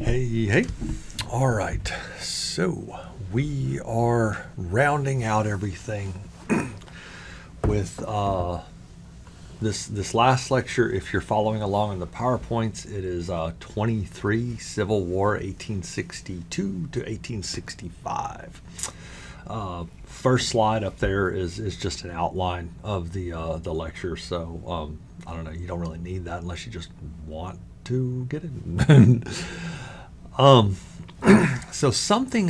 Hey, hey. All right. So we are rounding out everything with this last lecture. If you're following along in the PowerPoints, it is 23 Civil War 1862 to 1865. First slide up there is just an outline of the lecture. So I don't know. You don't really need that unless you just want to get it. So something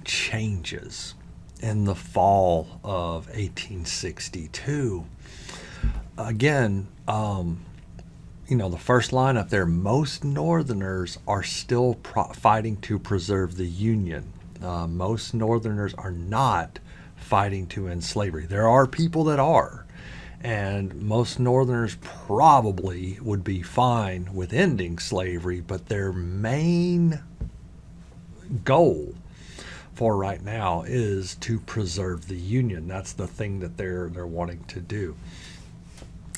changes in the fall of 1862. Again, the first line up there, most Northerners are still fighting to preserve the Union. Most Northerners are not fighting to end slavery. There are people that are, and most Northerners probably would be fine with ending slavery, but their main goal for right now is to preserve the Union. That's the thing that they're wanting to do.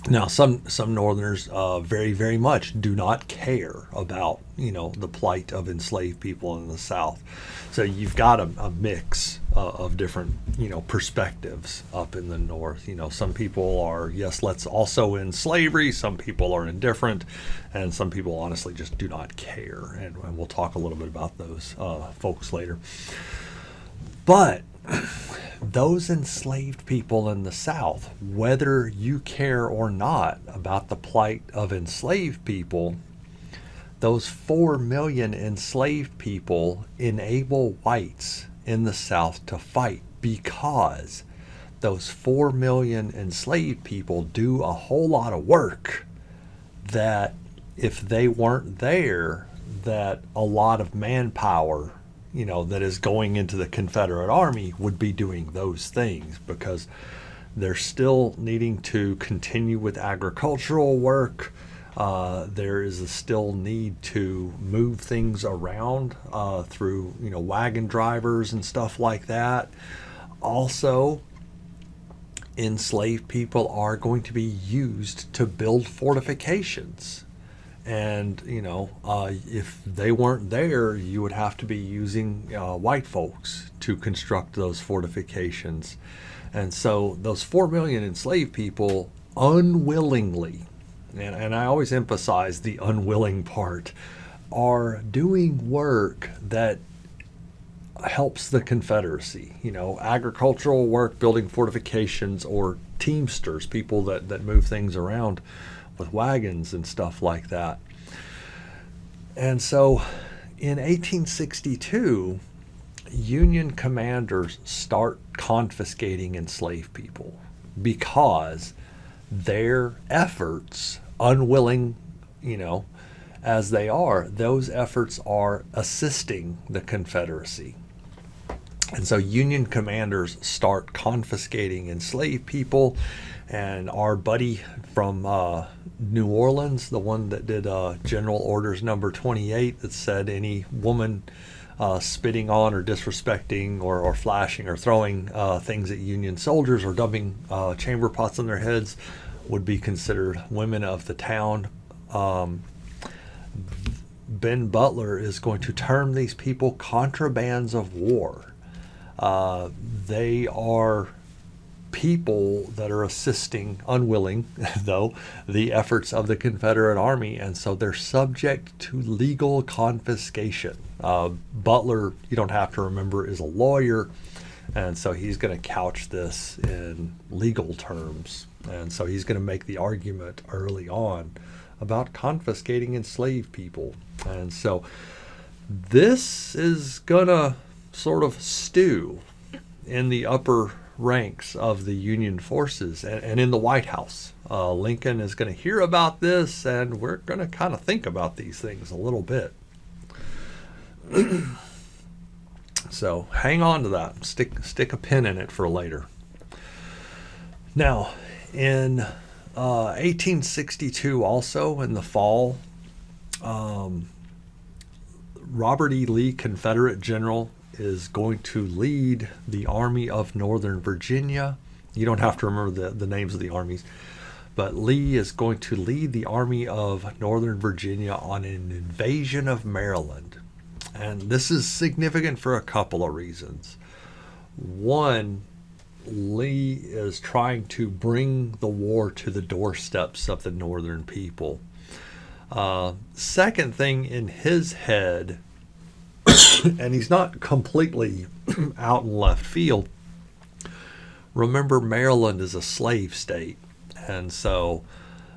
Now, some Northerners very, very much do not care about, the plight of enslaved people in the South. So you've got a mix of different, perspectives up in the North. Some people are, yes, let's also end slavery. Some people are indifferent, and some people honestly just do not care. And we'll talk a little bit about those folks later. But those enslaved people in the South, whether you care or not about the plight of enslaved people, those 4 million enslaved people enable whites in the South to fight, because those 4 million enslaved people do a whole lot of work that if they weren't there, that a lot of manpower that is going into the Confederate Army would be doing those things, because they're still needing to continue with agricultural work. There is a still need to move things around through, wagon drivers and stuff like that. Also, enslaved people are going to be used to build fortifications. And, if they weren't there, you would have to be using white folks to construct those fortifications. And so those 4 million enslaved people unwillingly, and I always emphasize the unwilling part, are doing work that helps the Confederacy. Agricultural work, building fortifications, or teamsters, people that move things around with wagons and stuff like that. And so in 1862, Union commanders start confiscating enslaved people, because their efforts, unwilling, as they are, those efforts are assisting the Confederacy. And so Union commanders start confiscating enslaved people. And our buddy from New Orleans, the one that did General Orders number 28, that said any woman spitting on or disrespecting or flashing or throwing things at Union soldiers or dumping chamber pots on their heads would be considered women of the town. Ben Butler is going to term these people contrabands of war. They are people that are assisting, unwilling though, the efforts of the Confederate Army, and so they're subject to legal confiscation. Butler, you don't have to remember, is a lawyer, and so he's going to couch this in legal terms, and so he's going to make the argument early on about confiscating enslaved people. And so this is going to sort of stew in the upper ranks of the Union forces and in the White House. Lincoln is going to hear about this, and we're going to kind of think about these things a little bit. So hang on to that. Stick a pin in it for later. Now, in 1862, also in the fall, Robert E. Lee, Confederate general, is going to lead the Army of Northern Virginia. You don't have to remember the names of the armies, but Lee is going to lead the Army of Northern Virginia on an invasion of Maryland. And this is significant for a couple of reasons. One, Lee is trying to bring the war to the doorsteps of the Northern people. Second thing in his head, and he's not completely out in left field, remember Maryland is a slave state. And so,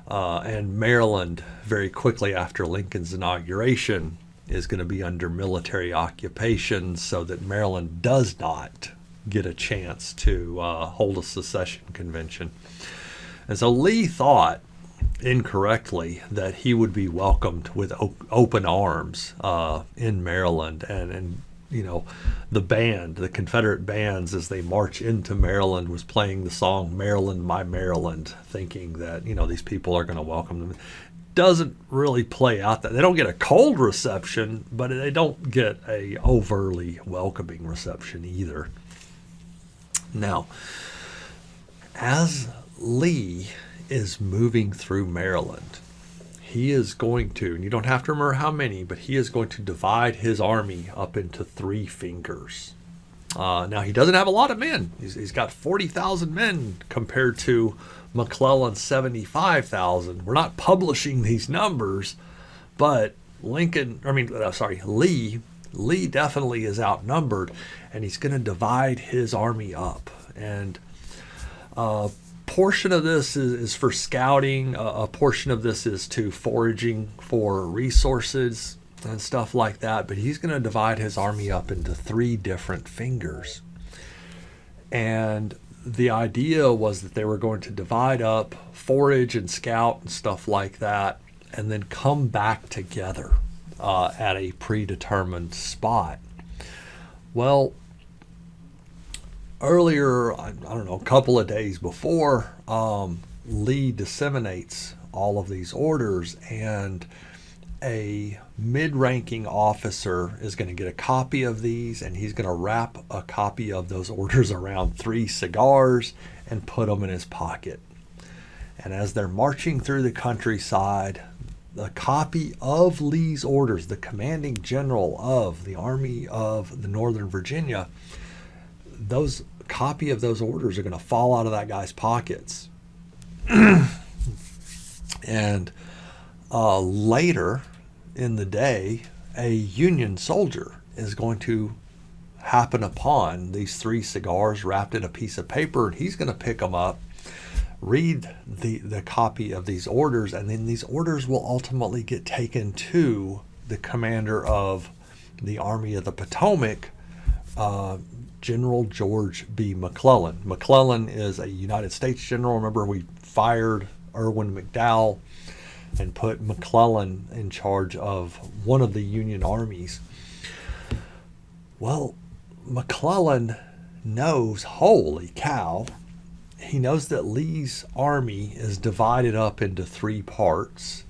and Maryland very quickly after Lincoln's inauguration is going to be under military occupation, so that Maryland does not get a chance to hold a secession convention. And so Lee thought incorrectly that he would be welcomed with open arms in Maryland, and you know, the Confederate bands, as they march into Maryland, was playing the song "Maryland, My Maryland," thinking that, you know, these people are going to welcome them. Doesn't really play out that they don't get a cold reception, but they don't get a overtly welcoming reception either. Now, as Lee is moving through Maryland, he is going to, and you don't have to remember how many, but he is going to divide his army up into three fingers. Now, he doesn't have a lot of men. He's got 40,000 men compared to McClellan's 75,000. We're not publishing these numbers, but Lee definitely is outnumbered, and he's going to divide his army up. And portion of this is for scouting. A portion of this is to foraging for resources and stuff like that. But he's going to divide his army up into three different fingers. And the idea was that they were going to divide up, forage and scout and stuff like that, and then come back together at a predetermined spot. Well, earlier, I don't know, a couple of days before, Lee disseminates all of these orders, and a mid-ranking officer is going to get a copy of these, and he's going to wrap a copy of those orders around 3 cigars and put them in his pocket. And as they're marching through the countryside, the copy of Lee's orders, the commanding general of the Army of the Northern Virginia, those copy of those orders are going to fall out of that guy's pockets. And later in the day, a Union soldier is going to happen upon these 3 cigars wrapped in a piece of paper, and he's going to pick them up, read the copy of these orders, and then these orders will ultimately get taken to the commander of the Army of the Potomac, General George B. McClellan. McClellan is a United States general. Remember, we fired Irwin McDowell and put McClellan in charge of one of the Union armies. Well, McClellan knows, holy cow, he knows that Lee's army is divided up into 3 parts,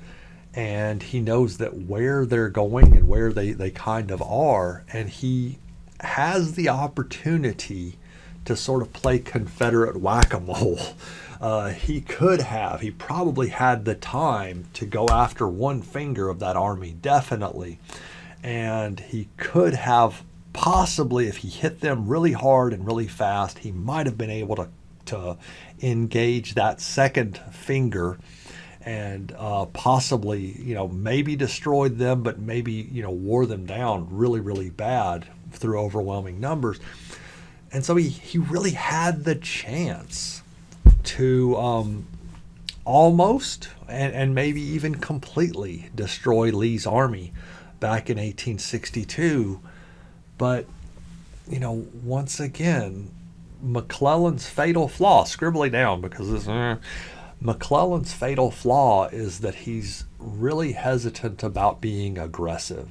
and he knows that where they're going and where they kind of are, and he has the opportunity to sort of play Confederate whack-a-mole. He probably had the time to go after one finger of that army, definitely. And he could have possibly, if he hit them really hard and really fast, he might have been able to engage that second finger and possibly, maybe destroyed them, but maybe, wore them down really, really bad through overwhelming numbers. And so he really had the chance to almost and maybe even completely destroy Lee's army back in 1862. But, once again, McClellan's fatal flaw, scribble it down because this, McClellan's fatal flaw is that he's really hesitant about being aggressive.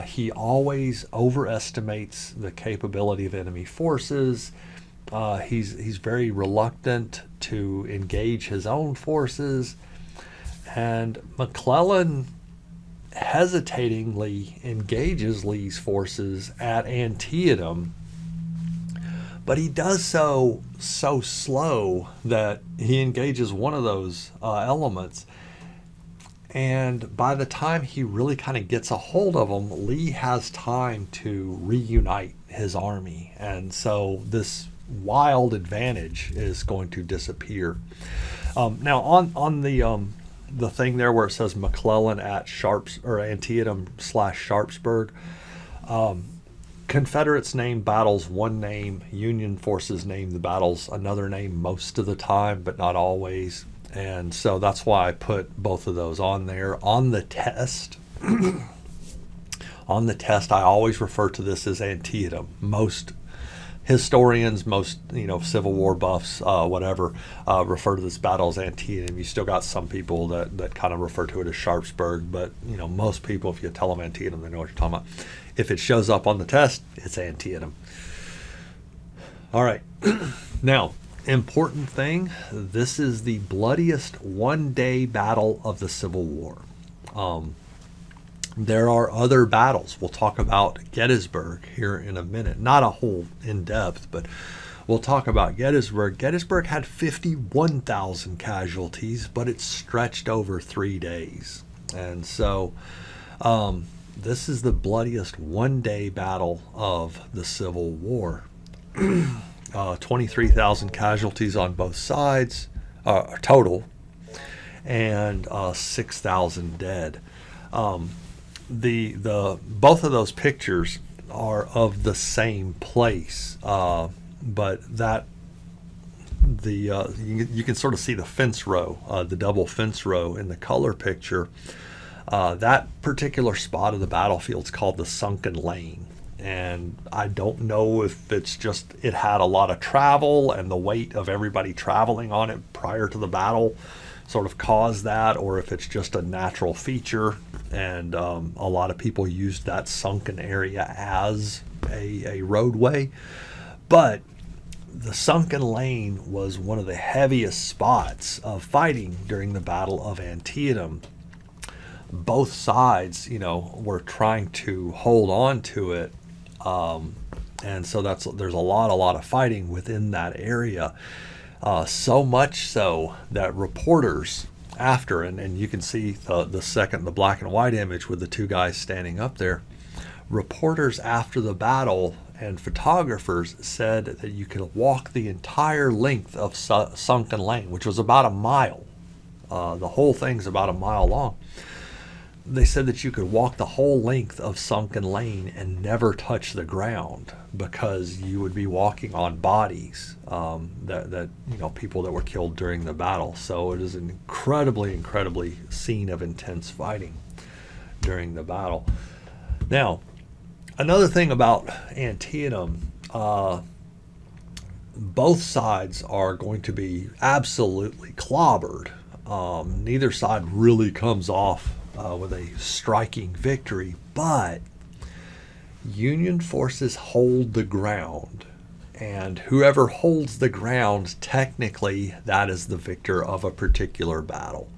He always overestimates the capability of enemy forces. He's very reluctant to engage his own forces. And McClellan hesitatingly engages Lee's forces at Antietam. but he does so slow that he engages one of those elements. And by the time he really kind of gets a hold of them, Lee has time to reunite his army. And so this wild advantage is going to disappear. Now on the thing there where it says McClellan at Antietam / Sharpsburg, Confederates name battles one name, Union forces name the battles another name most of the time, but not always. And so that's why I put both of those on there. On the test, I always refer to this as Antietam. Most historians, most Civil War buffs, whatever, refer to this battle as Antietam. You still got some people that kind of refer to it as Sharpsburg, but most people, if you tell them Antietam, they know what you're talking about. If it shows up on the test, it's Antietam. All right, now. Important thing, this is the bloodiest one-day battle of the Civil War. There are other battles. We'll talk about Gettysburg here in a minute. Not a whole in-depth, but we'll talk about Gettysburg. Gettysburg had 51,000 casualties, but it stretched over 3 days. And so this is the bloodiest one-day battle of the Civil War. 23,000 casualties on both sides total, and 6,000 dead. The both of those pictures are of the same place, but that you can sort of see the fence row, the double fence row in the color picture. That particular spot of the battlefield is called the Sunken Lane. And I don't know if it's just it had a lot of travel and the weight of everybody traveling on it prior to the battle sort of caused that, or if it's just a natural feature and a lot of people used that sunken area as a roadway. But the Sunken Lane was one of the heaviest spots of fighting during the Battle of Antietam. Both sides, were trying to hold on to it. And so there's a lot of fighting within that area. So much so that reporters after, and you can see the black and white image with the two guys standing up there, reporters after the battle and photographers said that you could walk the entire length of Sunken Lane, which was about a mile. The whole thing's about a mile long. They said that you could walk the whole length of Sunken Lane and never touch the ground because you would be walking on bodies that people that were killed during the battle. So it is an incredibly scene of intense fighting during the battle. Now, another thing about Antietam, both sides are going to be absolutely clobbered. Neither side really comes off with a striking victory, but Union forces hold the ground, and whoever holds the ground, technically, that is the victor of a particular battle.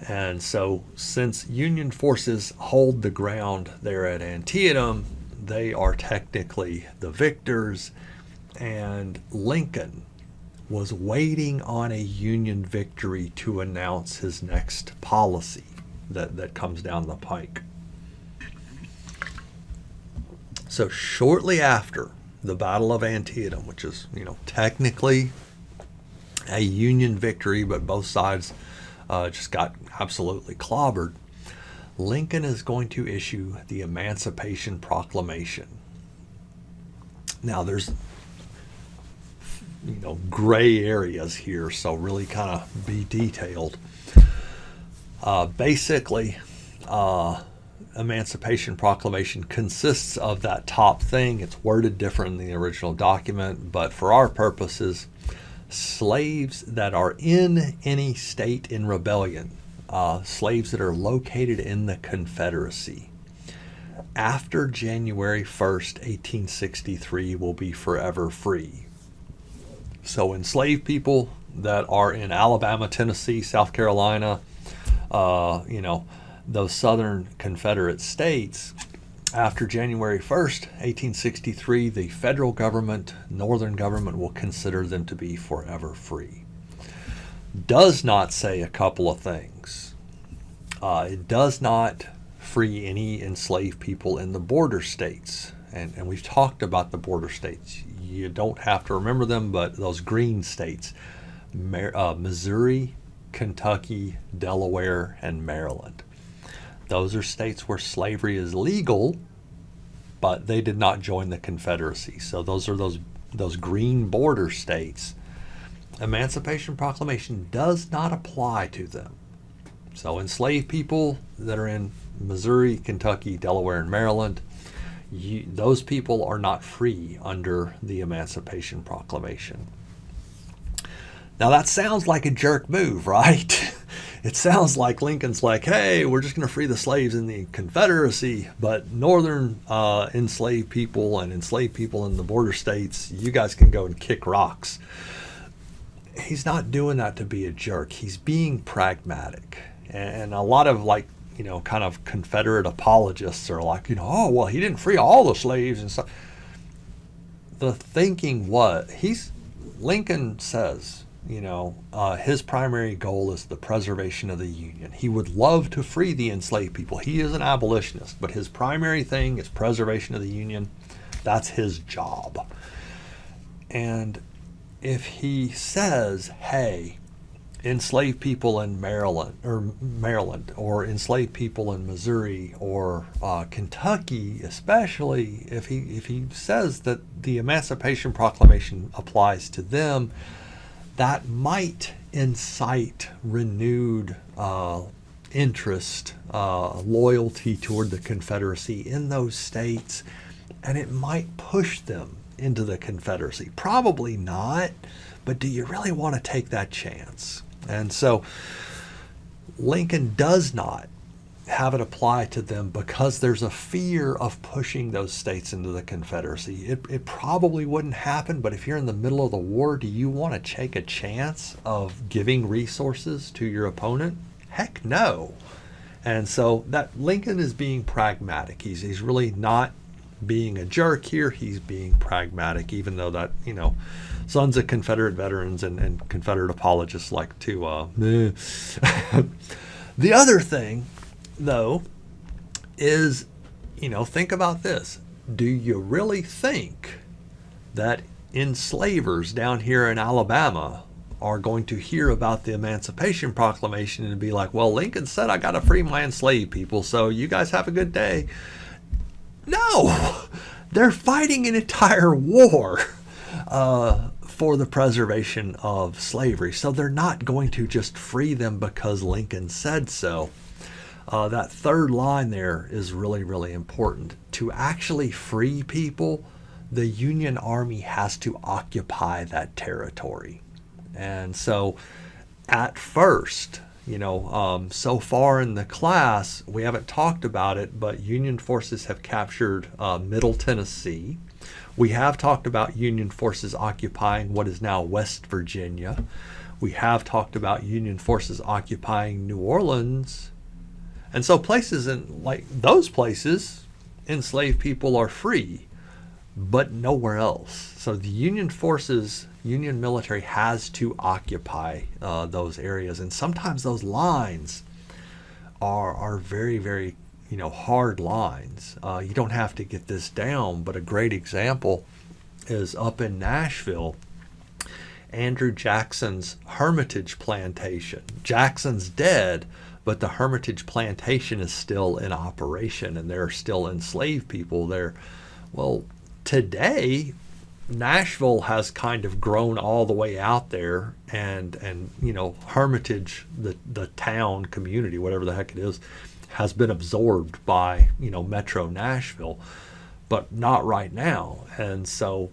And so, since Union forces hold the ground there at Antietam, they are technically the victors, and Lincoln was waiting on a Union victory to announce his next policy that comes down the pike. So shortly after the Battle of Antietam, which is, technically a Union victory, but both sides just got absolutely clobbered, Lincoln is going to issue the Emancipation Proclamation. Now there's gray areas here, so really kind of be detailed. Basically, Emancipation Proclamation consists of that top thing. It's worded different in the original document, but for our purposes, slaves that are in any state in rebellion, slaves that are located in the Confederacy, after January 1st, 1863, will be forever free. So enslaved people that are in Alabama, Tennessee, South Carolina, those southern Confederate states, after January 1st, 1863, the federal government, northern government, will consider them to be forever free. Does not say a couple of things. It does not free any enslaved people in the border states. And we've talked about the border states. You don't have to remember them, but those green states, Missouri, Kentucky, Delaware, and Maryland. Those are states where slavery is legal, but they did not join the Confederacy. So those are those green border states. Emancipation Proclamation does not apply to them. So enslaved people that are in Missouri, Kentucky, Delaware, and Maryland, those people are not free under the Emancipation Proclamation. Now that sounds like a jerk move, right? It sounds like Lincoln's like, hey, we're just going to free the slaves in the Confederacy, but northern enslaved people and enslaved people in the border states, you guys can go and kick rocks. He's not doing that to be a jerk. He's being pragmatic. And a lot of kind of Confederate apologists are like, oh, well, he didn't free all the slaves and stuff. The thinking Lincoln says, his primary goal is the preservation of the Union. He would love to free the enslaved people. He is an abolitionist, but his primary thing is preservation of the Union. That's his job. And if he says, hey, enslaved people in Maryland or enslaved people in Missouri or Kentucky, especially if he says that the Emancipation Proclamation applies to them, that might incite renewed interest, loyalty toward the Confederacy in those states, and it might push them into the Confederacy. Probably not, but do you really want to take that chance? And so Lincoln does not have it apply to them because there's a fear of pushing those states into the Confederacy. It probably wouldn't happen, but if you're in the middle of the war, do you want to take a chance of giving resources to your opponent? Heck no. And so that Lincoln is being pragmatic. He's really not being a jerk here. He's being pragmatic, even though that, sons of Confederate veterans and Confederate apologists like to The other thing, though, is, think about this. Do you really think that enslavers down here in Alabama are going to hear about the Emancipation Proclamation and be like, well, Lincoln said I got to free my enslaved people, so you guys have a good day? No! They're fighting an entire war for the preservation of slavery. So they're not going to just free them because Lincoln said so. That third line there is really, really important. To actually free people, the Union Army has to occupy that territory. And so at first, so far in the class, we haven't talked about it, but Union forces have captured Middle Tennessee. We have talked about Union forces occupying what is now West Virginia. We have talked about Union forces occupying New Orleans. And so places those places, enslaved people are free, but nowhere else. So the Union forces, Union military has to occupy those areas. And sometimes those lines are very, very, hard lines. You don't have to get this down, but a great example is up in Nashville, Andrew Jackson's Hermitage Plantation. Jackson's dead, but the Hermitage Plantation is still in operation, and there are still enslaved people there. Well, today, Nashville has kind of grown all the way out there, and Hermitage, the town community, whatever the heck it is, has been absorbed by Metro Nashville, but not right now. And so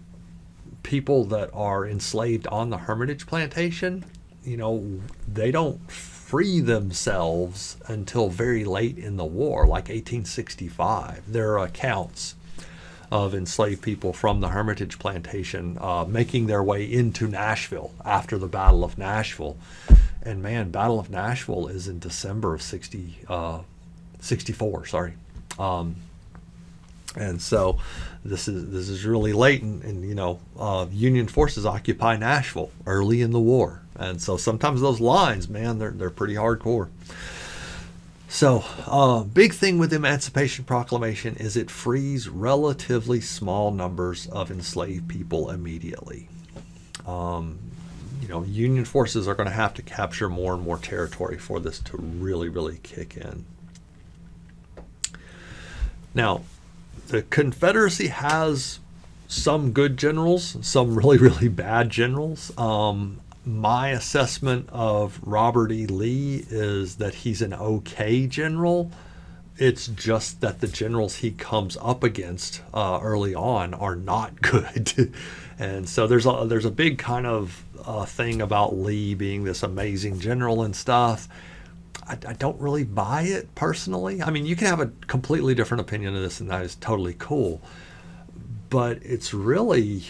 people that are enslaved on the Hermitage Plantation, they don't free themselves until very late in the war, like 1865. There are accounts of enslaved people from the Hermitage Plantation making their way into Nashville after the Battle of Nashville. And man, Battle of Nashville is in December of 64. And so this is really late, and Union forces occupy Nashville early in the war, and so sometimes those lines, man, they're pretty hardcore. So, big thing with the Emancipation Proclamation is it frees relatively small numbers of enslaved people immediately. Union forces are going to have to capture more and more territory for this to really, really kick in. Now, the Confederacy has some good generals, some really, really bad generals. My assessment of Robert E. Lee is that he's an okay general. It's just that the generals he comes up against early on are not good. And so there's a big kind of thing about Lee being this amazing general and stuff. I don't really buy it personally. I mean, you can have a completely different opinion of this, and that is totally cool. But it's really,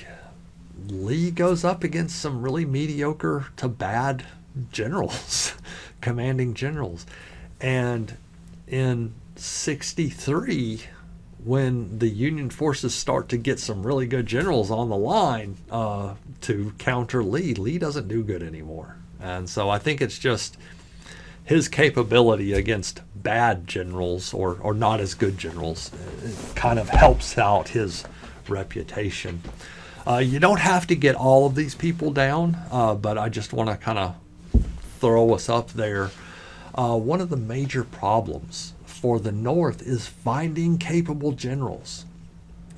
Lee goes up against some really mediocre to bad generals, commanding generals. And in 63, when the Union forces start to get some really good generals on the line to counter Lee, Lee doesn't do good anymore. And so I think it's just his capability against bad generals or not as good generals kind of helps out his reputation. You don't have to get all of these people down, but I just want to kind of throw us up there. One of the major problems for the North is finding capable generals.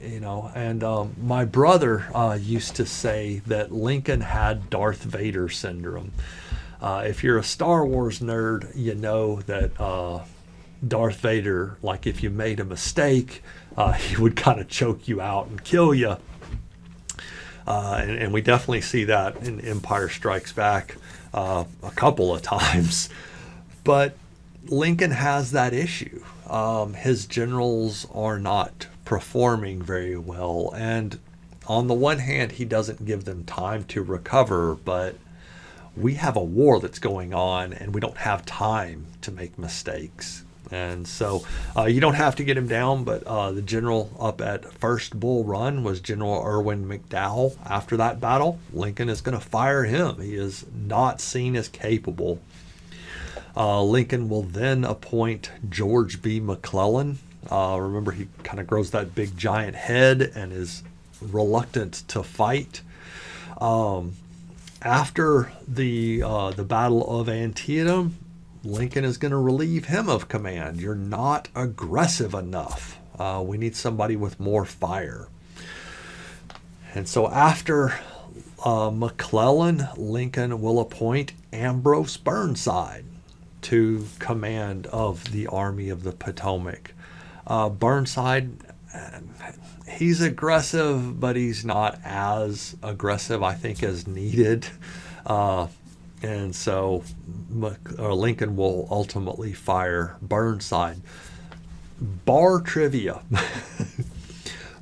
And my brother used to say that Lincoln had Darth Vader syndrome. If you're a Star Wars nerd, you know that Darth Vader, like if you made a mistake, he would kind of choke you out and kill you. And we definitely see that in Empire Strikes Back a couple of times. But Lincoln has that issue. His generals are not performing very well. And on the one hand, he doesn't give them time to recover, but we have a war that's going on and we don't have time to make mistakes. And so you don't have to get him down, but the general up at First Bull Run was General Irwin McDowell. After that battle, Lincoln is going to fire him. He is not seen as capable. Lincoln will then appoint George B. McClellan. Remember, he kind of grows that big giant head and is reluctant to fight. After the Battle of Antietam, Lincoln is going to relieve him of command. You're not aggressive enough. We need somebody with more fire. And so after McClellan, Lincoln will appoint Ambrose Burnside to command of the Army of the Potomac. Burnside, he's aggressive, but he's not as aggressive, I think, as needed. And so Lincoln will ultimately fire Burnside. Bar trivia.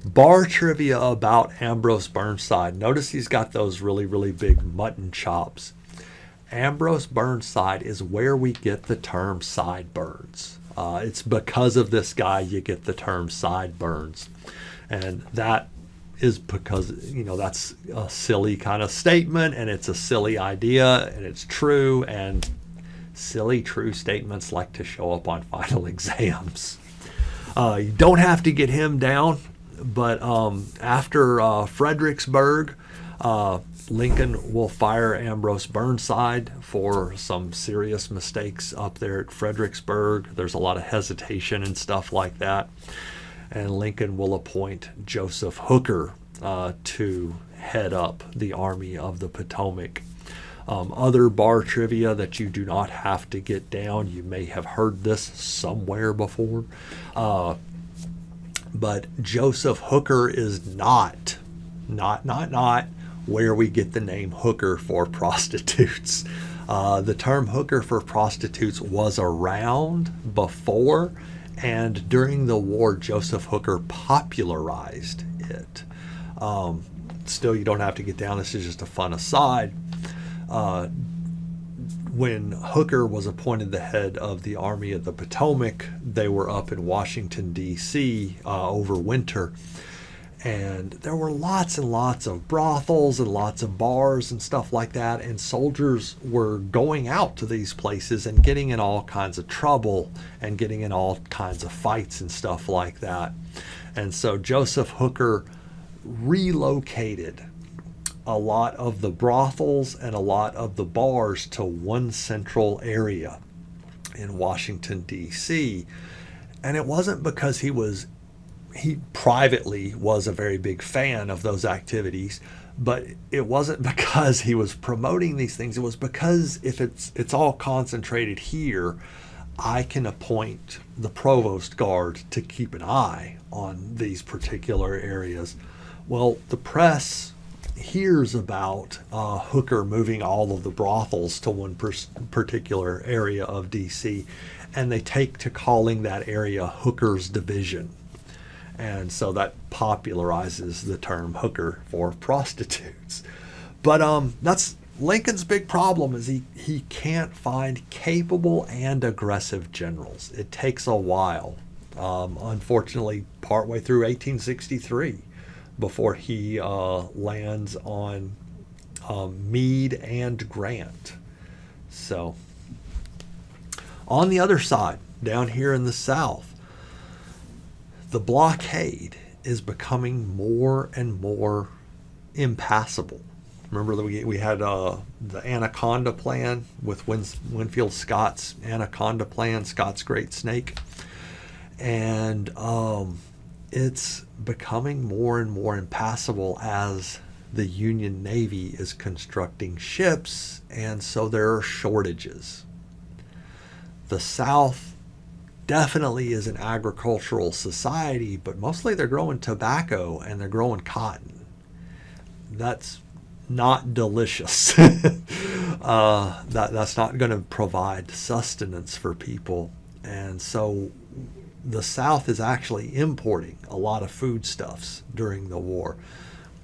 Bar trivia about Ambrose Burnside. Notice he's got those really, really big mutton chops. Ambrose Burnside is where we get the term sideburns. It's because of this guy you get the term sideburns. And that is because, that's a silly kind of statement, and it's a silly idea, and it's true, and silly true statements like to show up on final exams. You don't have to get him down, but after Fredericksburg, Lincoln will fire Ambrose Burnside for some serious mistakes up there at Fredericksburg. There's a lot of hesitation and stuff like that. And Lincoln will appoint Joseph Hooker to head up the Army of the Potomac. Other bar trivia that you do not have to get down, you may have heard this somewhere before, but Joseph Hooker is not where we get the name hooker for prostitutes. The term hooker for prostitutes was around before, and during the war, Joseph Hooker popularized it. Still, you don't have to get down. This is just a fun aside. when Hooker was appointed the head of the Army of the Potomac, they were up in Washington, D.C. Over winter. And there were lots and lots of brothels and lots of bars and stuff like that. And soldiers were going out to these places and getting in all kinds of trouble and getting in all kinds of fights and stuff like that. And so Joseph Hooker relocated a lot of the brothels and a lot of the bars to one central area in Washington, D.C. And it wasn't because he privately was a very big fan of those activities, but it wasn't because he was promoting these things. It was because if it's all concentrated here, I can appoint the provost guard to keep an eye on these particular areas. Well, the press hears about Hooker moving all of the brothels to one particular area of D.C., and they take to calling that area Hooker's Division. And so that popularizes the term hooker for prostitutes. But that's Lincoln's big problem, is he can't find capable and aggressive generals. It takes a while. Unfortunately, partway through 1863, before he lands on Meade and Grant. So, on the other side, down here in the South, the blockade is becoming more and more impassable. Remember that we had the Anaconda Plan with Winfield Scott's Anaconda Plan, Scott's Great Snake. And it's becoming more and more impassable as the Union Navy is constructing ships, and so there are shortages. The South definitely is an agricultural society, but mostly they're growing tobacco and they're growing cotton. That's not delicious. That's not going to provide sustenance for people. And so the South is actually importing a lot of foodstuffs during the war.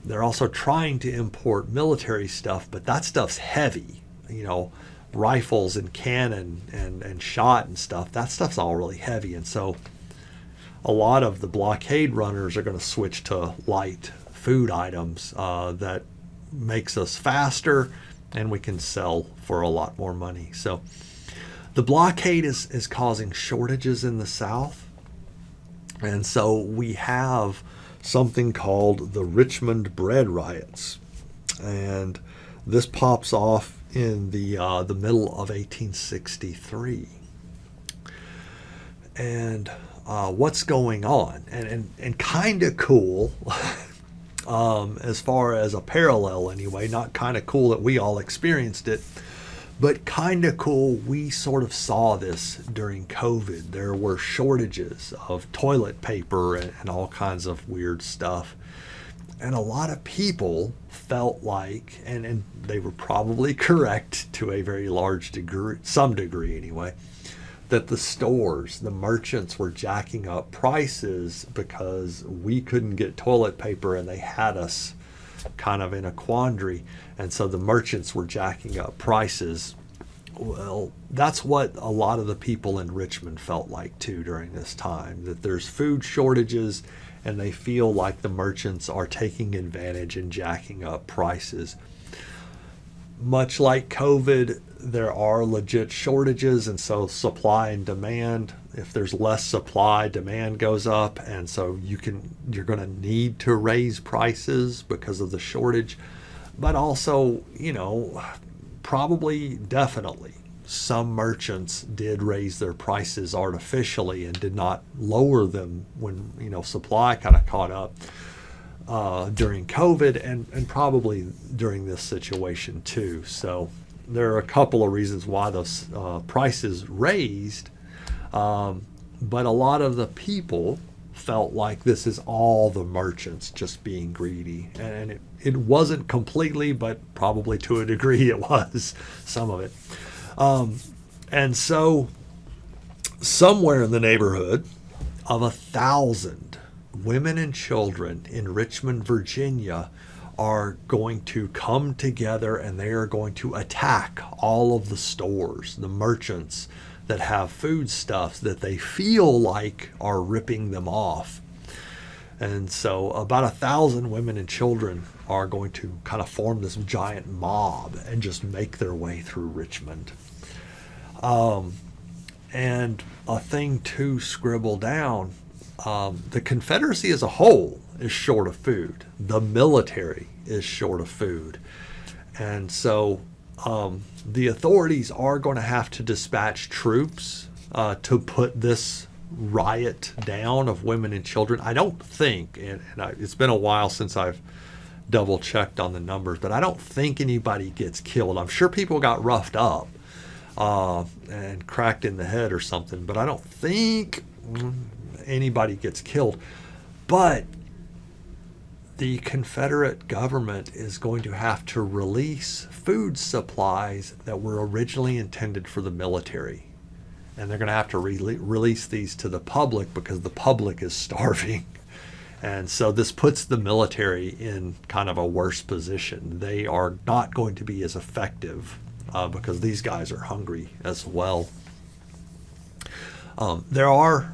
They're also trying to import military stuff, but that stuff's heavy. You know, rifles and cannon and shot and stuff, that stuff's all really heavy. And so a lot of the blockade runners are going to switch to light food items that makes us faster and we can sell for a lot more money. So the blockade is causing shortages in the South. And so we have something called the Richmond Bread Riots. And this pops off in the middle of 1863. And what's going on? And kind of cool, as far as a parallel anyway, not kind of cool that we all experienced it, but kind of cool, we sort of saw this during COVID. There were shortages of toilet paper and all kinds of weird stuff. And a lot of people felt like, and they were probably correct to a very large degree, some degree anyway, that the stores, the merchants were jacking up prices because we couldn't get toilet paper and they had us kind of in a quandary. And so the merchants were jacking up prices. Well, that's what a lot of the people in Richmond felt like too during this time, that there's food shortages and they feel like the merchants are taking advantage and jacking up prices. Much like COVID, there are legit shortages, and so supply and demand, if there's less supply, demand goes up, and so you're going to need to raise prices because of the shortage. But also, probably definitely some merchants did raise their prices artificially and did not lower them when supply kind of caught up during COVID and probably during this situation too. So there are a couple of reasons why those prices raised, but a lot of the people felt like this is all the merchants just being greedy, and it wasn't completely, but probably to a degree it was some of it. And so somewhere in the neighborhood of 1,000 women and children in Richmond, Virginia are going to come together and they are going to attack all of the stores, the merchants that have foodstuffs that they feel like are ripping them off. And so about 1,000 women and children are going to kind of form this giant mob and just make their way through Richmond. And a thing to scribble down, the Confederacy as a whole is short of food. The military is short of food. And so the authorities are going to have to dispatch troops to put this riot down of women and children. I don't think, it's been a while since I've double checked on the numbers, but I don't think anybody gets killed. I'm sure people got roughed up and cracked in the head or something, but I don't think anybody gets killed. But the Confederate government is going to have to release food supplies that were originally intended for the military. And they're going to have to release these to the public because the public is starving. And so this puts the military in kind of a worse position. They are not going to be as effective because these guys are hungry as well. There are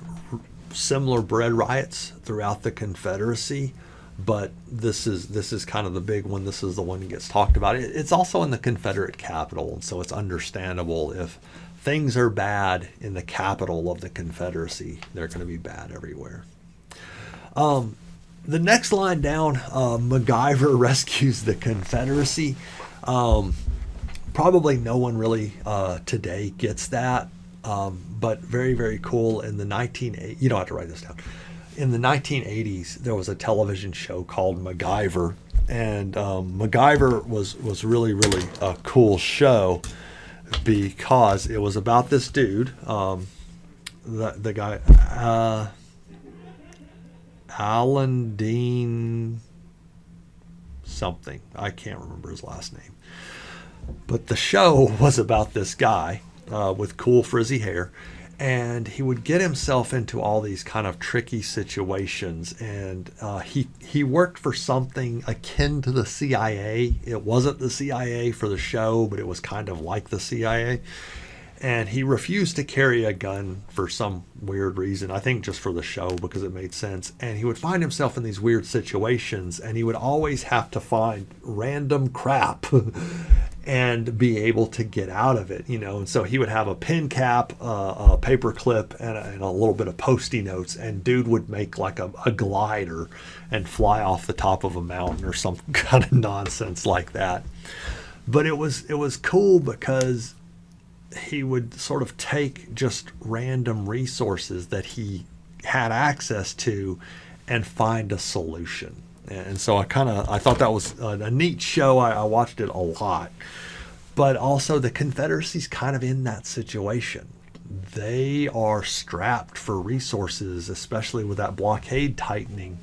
similar bread riots throughout the Confederacy, but this is kind of the big one. This is the one that gets talked about. It's also in the Confederate capital, and so it's understandable if things are bad in the capital of the Confederacy, they're going to be bad everywhere. The next line down, MacGyver rescues the Confederacy. Probably no one really today gets that, but very, very cool. In the 1980s, you don't have to write this down. In the 1980s, there was a television show called MacGyver, and MacGyver was really, really a cool show because it was about this dude, the guy, Alan Dean something. I can't remember his last name. But the show was about this guy with cool frizzy hair, and he would get himself into all these kind of tricky situations. And he worked for something akin to the CIA. It wasn't the CIA for the show, but it was kind of like the CIA. And he refused to carry a gun for some weird reason. I think just for the show because it made sense. And he would find himself in these weird situations, and he would always have to find random crap and be able to get out of it, And so he would have a pen cap, a paper clip, and a little bit of Post-it notes. And dude would make like a glider and fly off the top of a mountain or some kind of nonsense like that. But it was cool because he would sort of take just random resources that he had access to and find a solution. And so I thought that was a neat show. I watched it a lot. But also the Confederacy's kind of in that situation. They are strapped for resources, especially with that blockade tightening.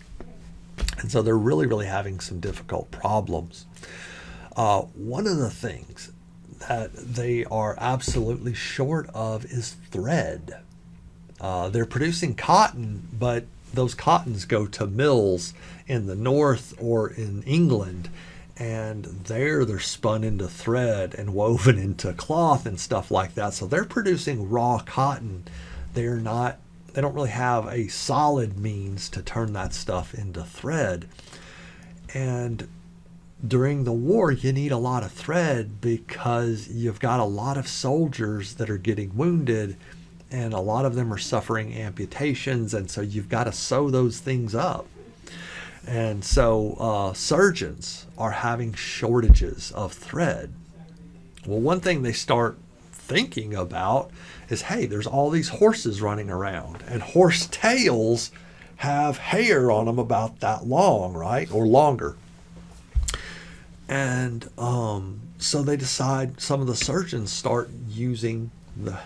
And so they're really, really having some difficult problems. One of the things that they are absolutely short of is thread. They're producing cotton, but those cottons go to mills in the north or in England, and they're spun into thread and woven into cloth and stuff like that. So they're producing raw cotton. They don't really have a solid means to turn that stuff into thread. And during the war, you need a lot of thread because you've got a lot of soldiers that are getting wounded, and a lot of them are suffering amputations, and so you've got to sew those things up. And so surgeons are having shortages of thread. Well, one thing they start thinking about is, hey, there's all these horses running around, and horse tails have hair on them about that long, right? Or longer. And so they decide, some of the surgeons start using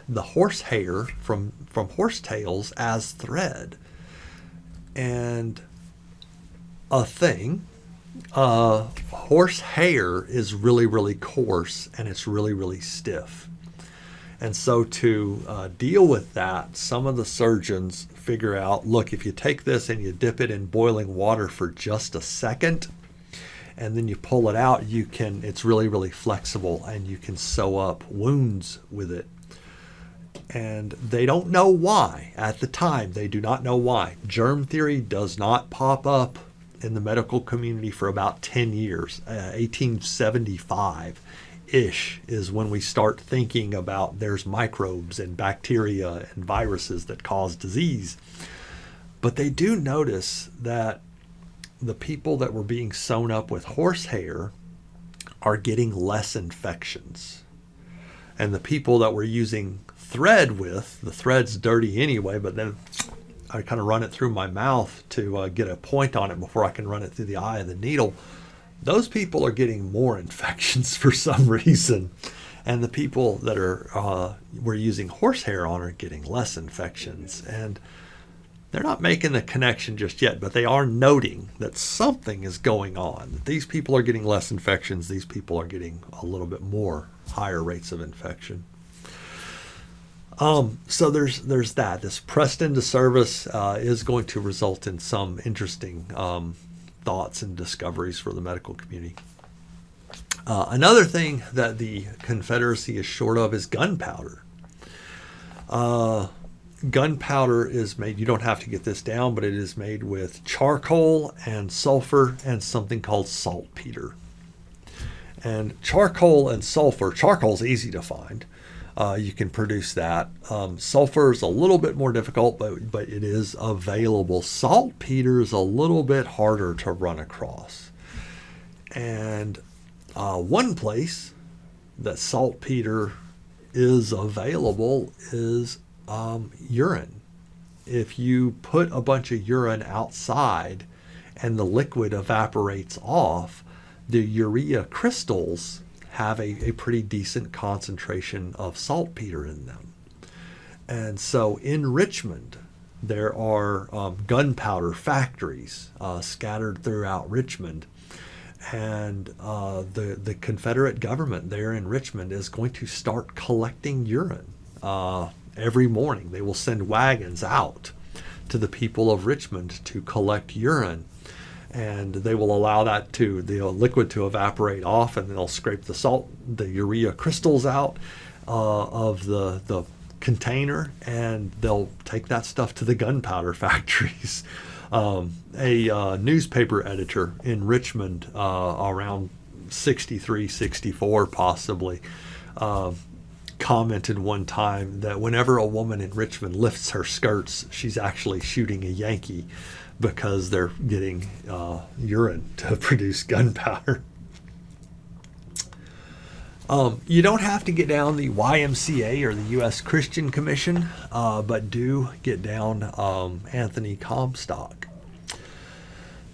the horse hair from horse tails as thread. And horse hair is really, really coarse, and it's really, really stiff. And so to deal with that, some of the surgeons figure out, look, if you take this and you dip it in boiling water for just a second, and then you pull it out, it's really, really flexible, and you can sew up wounds with it. And they don't know why. At the time, they do not know why. Germ theory does not pop up in the medical community for about 10 years. 1875-ish is when we start thinking about there's microbes and bacteria and viruses that cause disease. But they do notice that the people that were being sewn up with horsehair are getting less infections. And the people that were using thread with, the thread's dirty anyway, but then I kind of run it through my mouth to get a point on it before I can run it through the eye of the needle. Those people are getting more infections for some reason. And the people that we're using horsehair on are getting less infections. And they're not making the connection just yet, but they are noting that something is going on. These people are getting less infections. These people are getting a little bit more higher rates of infection. So there's that. This pressed into service is going to result in some interesting thoughts and discoveries for the medical community. Another thing that the Confederacy is short of is gunpowder. Gunpowder is made, you don't have to get this down, but it is made with charcoal and sulfur and something called saltpeter. And charcoal and sulfur, charcoal's easy to find. You can produce that. Sulfur is a little bit more difficult, but it is available. Saltpeter is a little bit harder to run across. And one place that saltpeter is available is urine. If you put a bunch of urine outside and the liquid evaporates off, the urea crystals have a pretty decent concentration of saltpeter in them. And so in Richmond, there are gunpowder factories scattered throughout Richmond. And the Confederate government there in Richmond is going to start collecting urine every morning. They will send wagons out to the people of Richmond to collect urine. And they will allow the liquid to evaporate off, and they'll scrape the urea crystals out of the container, and they'll take that stuff to the gunpowder factories. A newspaper editor in Richmond around 63, 64 possibly, commented one time that whenever a woman in Richmond lifts her skirts, she's actually shooting a Yankee, because they're getting urine to produce gunpowder. You don't have to get down the YMCA or the U.S. Christian Commission, but do get down Anthony Comstock.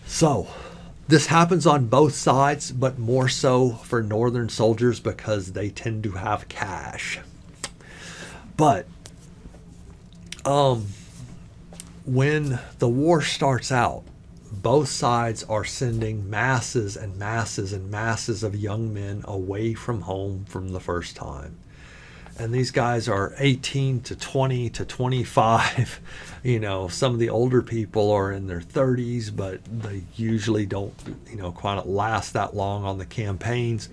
So this happens on both sides, but more so for Northern soldiers because they tend to have cash. But when the war starts out, both sides are sending masses and masses and masses of young men away from home from the first time. And these guys are 18 to 20 to 25. Some of the older people are in their 30s, but they usually don't, quite last that long on the campaigns.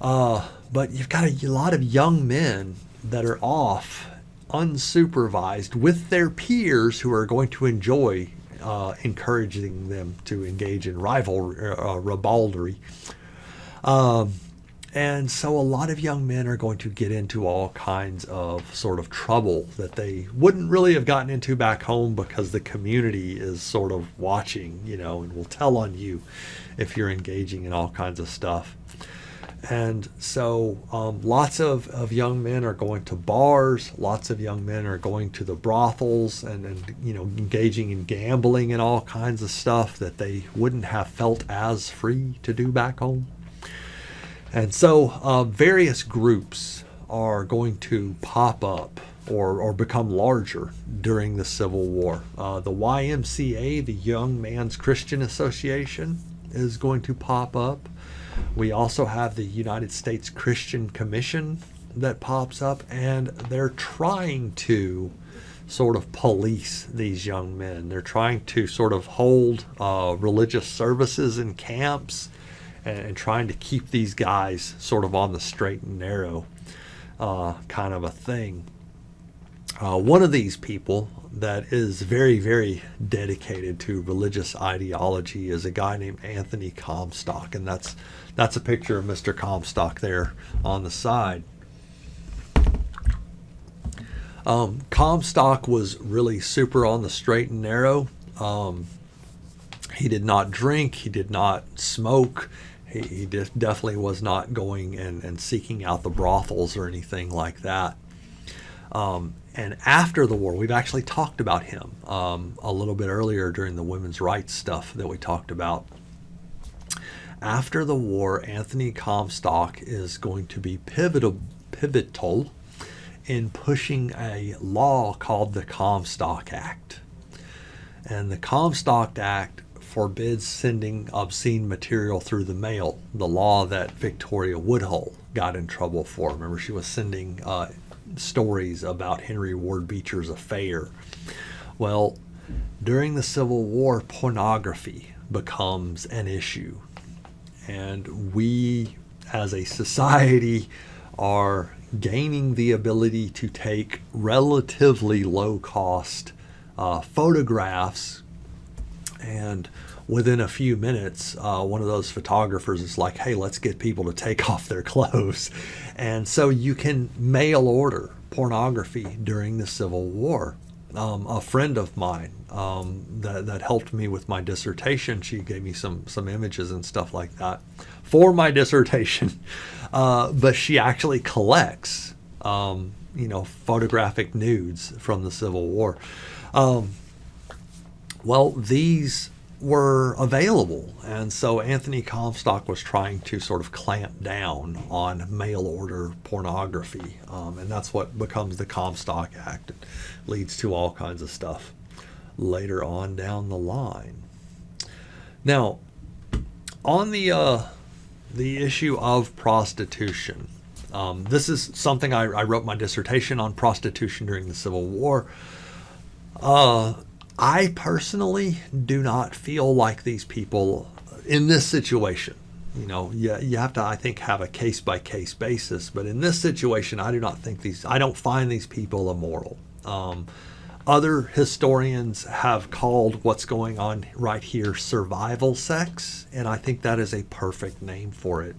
But you've got a lot of young men that are off unsupervised with their peers who are going to enjoy encouraging them to engage in ribaldry. And so a lot of young men are going to get into all kinds of sort of trouble that they wouldn't really have gotten into back home, because the community is sort of watching, and will tell on you if you're engaging in all kinds of stuff. And so lots of young men are going to bars. Lots of young men are going to the brothels and engaging in gambling and all kinds of stuff that they wouldn't have felt as free to do back home. And so various groups are going to pop up or become larger during the Civil War. The YMCA, the Young Man's Christian Association, is going to pop up. We also have the United States Christian Commission that pops up, and they're trying to sort of police these young men. They're trying to sort of hold religious services in camps and trying to keep these guys sort of on the straight and narrow kind of a thing. One of these people that is very, very dedicated to religious ideology is a guy named Anthony Comstock, and that's a picture of Mr. Comstock there on the side. Comstock was really super on the straight and narrow. He did not drink. He did not smoke. He definitely was not going and seeking out the brothels or anything like that. And after the war, we've actually talked about him a little bit earlier during the women's rights stuff that we talked about. After the war, Anthony Comstock is going to be pivotal in pushing a law called the Comstock Act. And the Comstock Act forbids sending obscene material through the mail, the law that Victoria Woodhull got in trouble for. Remember, she was sending stories about Henry Ward Beecher's affair. Well, during the Civil War, pornography becomes an issue. And we, as a society, are gaining the ability to take relatively low-cost photographs, and within a few minutes, one of those photographers is like, hey, let's get people to take off their clothes. And so you can mail order pornography during the Civil War. A friend of mine that helped me with my dissertation, she gave me some images and stuff like that for my dissertation. But she actually collects, photographic nudes from the Civil War. Well, these were available, and so Anthony Comstock was trying to sort of clamp down on mail order pornography, and that's what becomes the Comstock Act. It leads to all kinds of stuff later on down the line. Now, on the issue of prostitution, this is something I wrote my dissertation on, prostitution during the Civil War. I personally do not feel like these people in this situation, you have to, I think, have a case-by-case basis. But in this situation, I don't find these people immoral. Other historians have called what's going on right here survival sex, and I think that is a perfect name for it.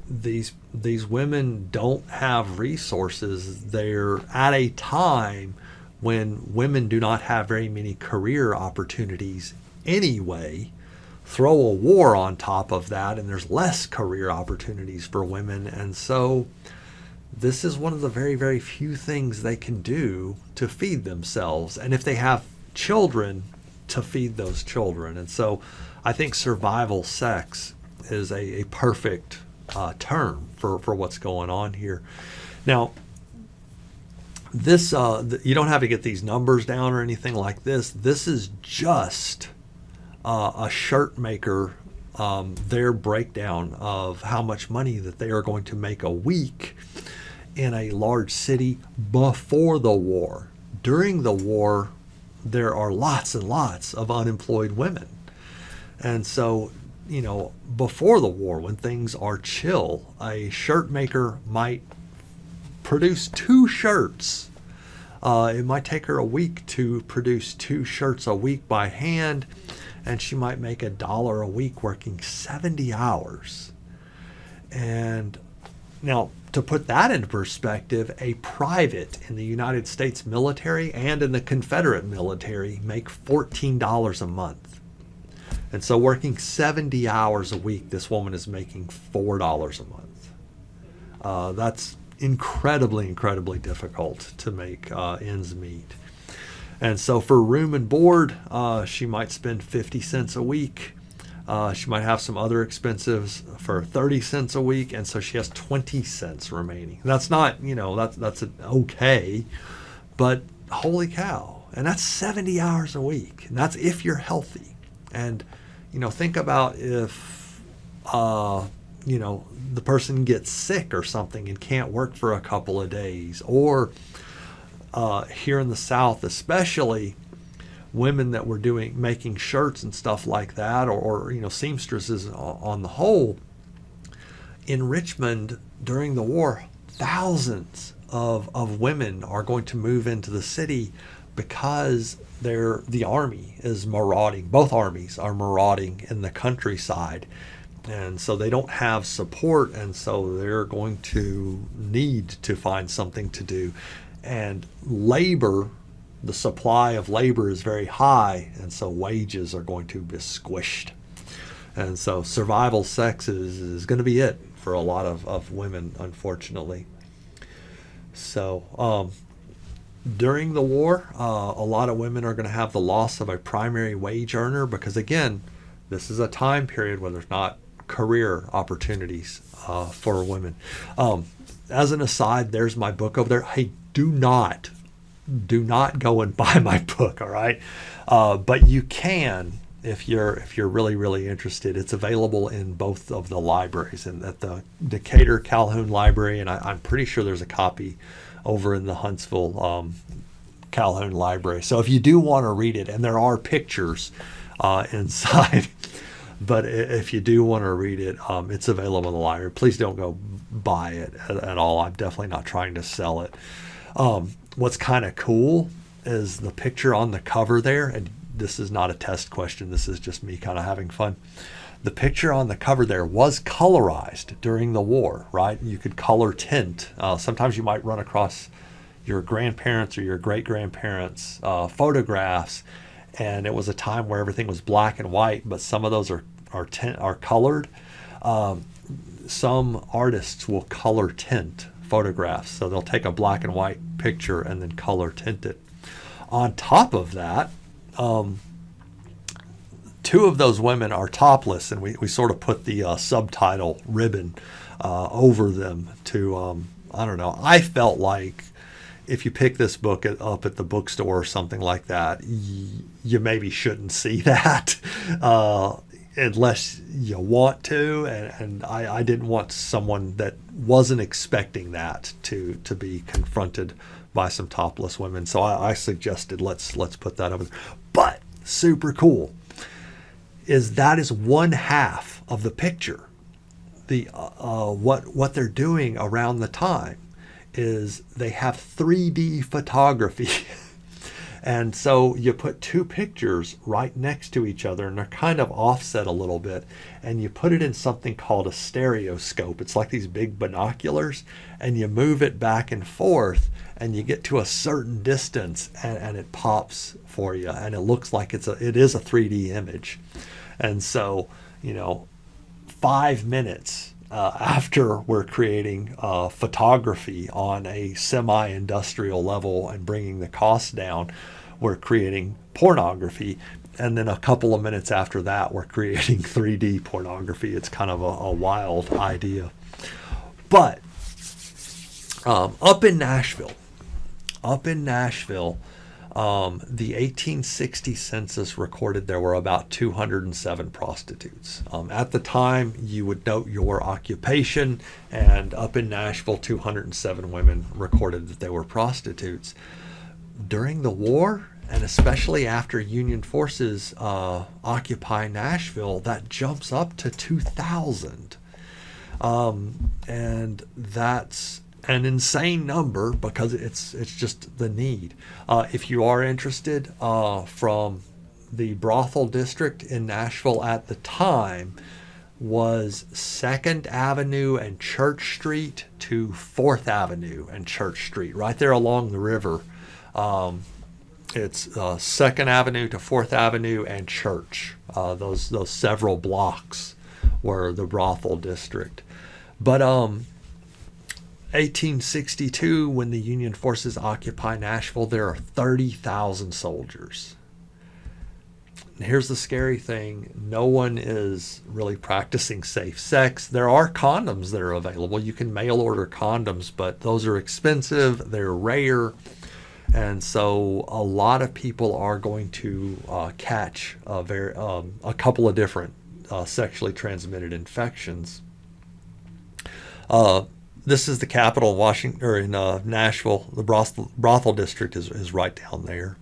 These women don't have resources. They're at a time when women do not have very many career opportunities anyway. Throw a war on top of that, and there's less career opportunities for women. And so this is one of the very, very few things they can do to feed themselves. And if they have children, to feed those children. And so I think survival sex is a perfect term for what's going on here. Now, this you don't have to get these numbers down or anything like this. This is just a shirt maker, their breakdown of how much money that they are going to make a week in a large city before the war. During the war, there are lots and lots of unemployed women. And so, before the war, when things are chill, a shirt maker might produce 2 shirts. It might take her a week to produce 2 shirts a week by hand, and she might make $1 a week working 70 hours. And now, to put that into perspective, a private in the United States military and in the Confederate military make $14 a month. And so working 70 hours a week, this woman is making $4 a month. That's incredibly difficult to make ends meet. And so for room and board, she might spend 50 cents a week. She might have some other expenses for 30 cents a week, and so she has 20 cents remaining. That's not, that's okay, but holy cow. And that's 70 hours a week. And that's if you're healthy. And, think about if, the person gets sick or something and can't work for a couple of days, or here in the South especially, women that were making shirts and stuff like that, or seamstresses on the whole. In Richmond during the war, thousands of women are going to move into the city because the army is marauding. Both armies are marauding in the countryside. And so they don't have support, and so they're going to need to find something to do. And labor, the supply of labor is very high, and so wages are going to be squished. And so survival sex is going to be it for a lot of women, unfortunately. So during the war, a lot of women are going to have the loss of a primary wage earner because, again, this is a time period where there's not career opportunities for women. As an aside, there's my book over there. Hey, do not go and buy my book, all right? But you can if you're really, really interested. It's available in both of the libraries, and at the Decatur Calhoun Library, and I'm pretty sure there's a copy over in the Huntsville Calhoun Library. So if you do want to read it, and there are pictures inside, but if you do want to read it, it's available in the library. Please don't go buy it at all. I'm definitely not trying to sell it. What's kind of cool is the picture on the cover there, and this is not a test question. This is just me kind of having fun. The picture on the cover there was colorized during the war, right? You could color tint. Sometimes you might run across your grandparents or your great-grandparents' photographs, and it was a time where everything was black and white, but some of those are colored. Some artists will color tint photographs, so they'll take a black and white picture and then color tint it. On top of that, two of those women are topless, and we sort of put the subtitle ribbon over them to, I don't know, I felt like if you pick this book up at the bookstore or something like that, you maybe shouldn't see that unless you want to. And I didn't want someone that wasn't expecting that to be confronted by some topless women. So I suggested let's put that over there. But super cool is that is one half of the picture. The what they're doing around the time is they have 3D photography. And so you put two pictures right next to each other, and they're kind of offset a little bit, and you put it in something called a stereoscope. It's like these big binoculars, and you move it back and forth, and you get to a certain distance, and it pops for you, and it looks like it is a 3D image. And so, 5 minutes after we're creating photography on a semi-industrial level and bringing the cost down, we're creating pornography. And then a couple of minutes after that, we're creating 3D pornography. It's kind of a wild idea. But up in Nashville, the 1860 census recorded there were about 207 prostitutes. At the time, you would note your occupation, and up in Nashville, 207 women recorded that they were prostitutes. During the war, and especially after Union forces occupy Nashville, that jumps up to 2,000. And that's an insane number because it's just the need. If you are interested, from the brothel district in Nashville at the time was 2nd Avenue and Church Street to 4th Avenue and Church Street, right there along the river. It's 2nd Avenue to 4th Avenue and Church. Those several blocks were the brothel district. But 1862, when the Union forces occupy Nashville, there are 30,000 soldiers. And here's the scary thing. No one is really practicing safe sex. There are condoms that are available. You can mail order condoms, but those are expensive. They're rare. And so a lot of people are going to catch a couple of different sexually transmitted infections. This is the capital of Washington, or in Nashville. The brothel district is right down there.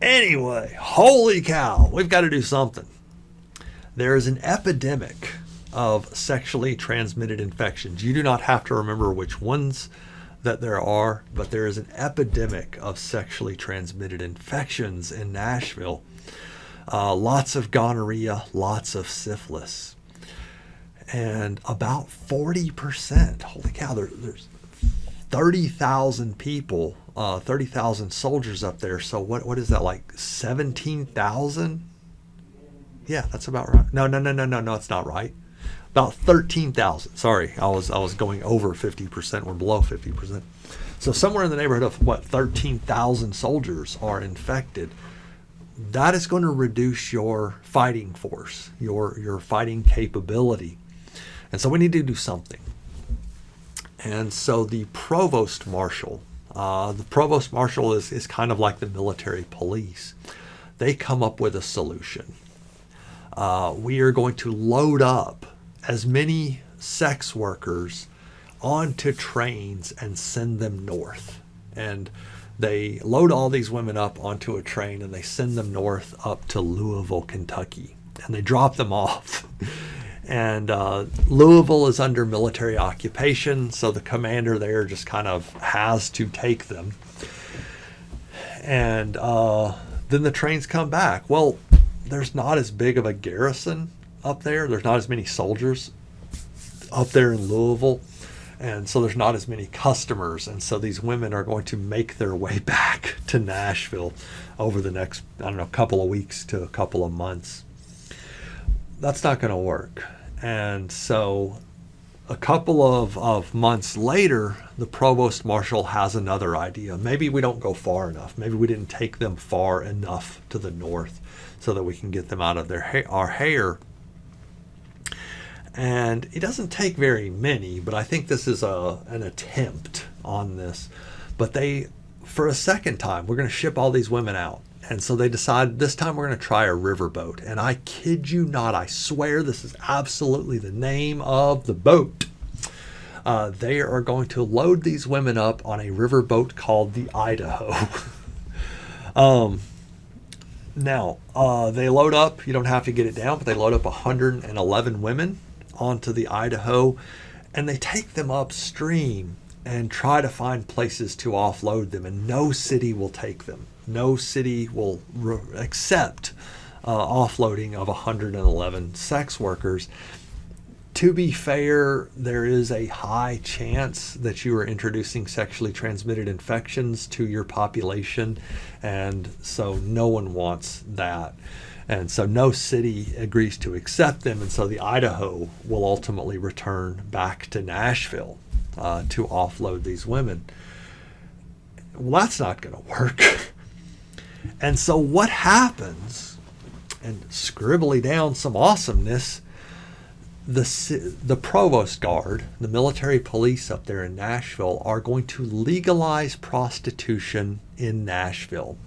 Anyway, holy cow, we've got to do something. There is an epidemic of sexually transmitted infections. You do not have to remember which ones that there are, but there is an epidemic of sexually transmitted infections in Nashville. Lots of gonorrhea, lots of syphilis. And about 40%, holy cow, there's 30,000 people, 30,000 soldiers up there. So what is that, like 17,000? Yeah, that's about right. No, it's not right. About 13,000. Sorry, I was going over 50%. We're below 50%. So somewhere in the neighborhood of 13,000 soldiers are infected. That is going to reduce your fighting force, your fighting capability. And so we need to do something. And so the provost marshal is kind of like the military police. They come up with a solution. We are going to load up as many sex workers onto trains and send them north. And they load all these women up onto a train and they send them north up to Louisville, Kentucky. And they drop them off. And Louisville is under military occupation, so the commander there just kind of has to take them. And then the trains come back. Well, there's not as big of a garrison up there. There's not as many soldiers up there in Louisville. And so there's not as many customers. And so these women are going to make their way back to Nashville over the next, couple of weeks to a couple of months. That's not going to work. And so a couple of months later, the provost marshal has another idea. Maybe we don't go far enough. Maybe we didn't take them far enough to the north so that we can get them out of our hair. And it doesn't take very many, but I think this is an attempt on this. But for a second time, we're going to ship all these women out. And so they decide this time we're going to try a riverboat. And I kid you not, I swear this is absolutely the name of the boat. They are going to load these women up on a riverboat called the Idaho. Now, they load up, you don't have to get it down, but they load up 111 women onto the Idaho, and they take them upstream and try to find places to offload them, and no city will take them. No city will accept offloading of 111 sex workers. To be fair, there is a high chance that you are introducing sexually transmitted infections to your population, and so no one wants that. And so no city agrees to accept them, and so the Idaho will ultimately return back to Nashville to offload these women. Well, that's not going to work. And so what happens, and scribbly down some awesomeness, the provost guard, the military police up there in Nashville, are going to legalize prostitution in Nashville.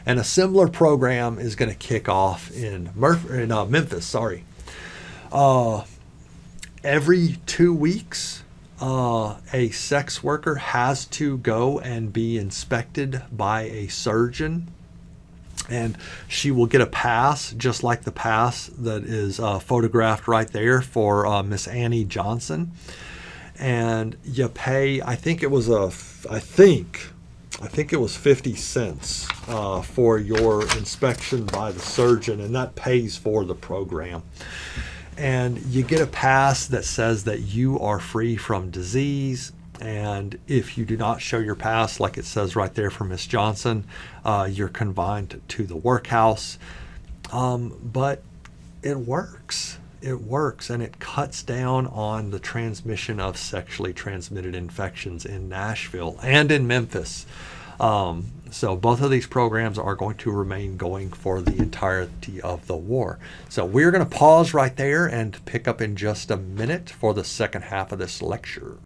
And a similar program is going to kick off in Memphis. Every 2 weeks, a sex worker has to go and be inspected by a surgeon. And she will get a pass, just like the pass that is photographed right there for Miss Annie Johnson. And you pay, I think it was 50 cents for your inspection by the surgeon, and that pays for the program. And you get a pass that says that you are free from disease. And if you do not show your pass, like it says right there for Miss Johnson, you're confined to the workhouse. But it works. It works, and it cuts down on the transmission of sexually transmitted infections in Nashville and in Memphis. So both of these programs are going to remain going for the entirety of the war. So we're going to pause right there and pick up in just a minute for the second half of this lecture.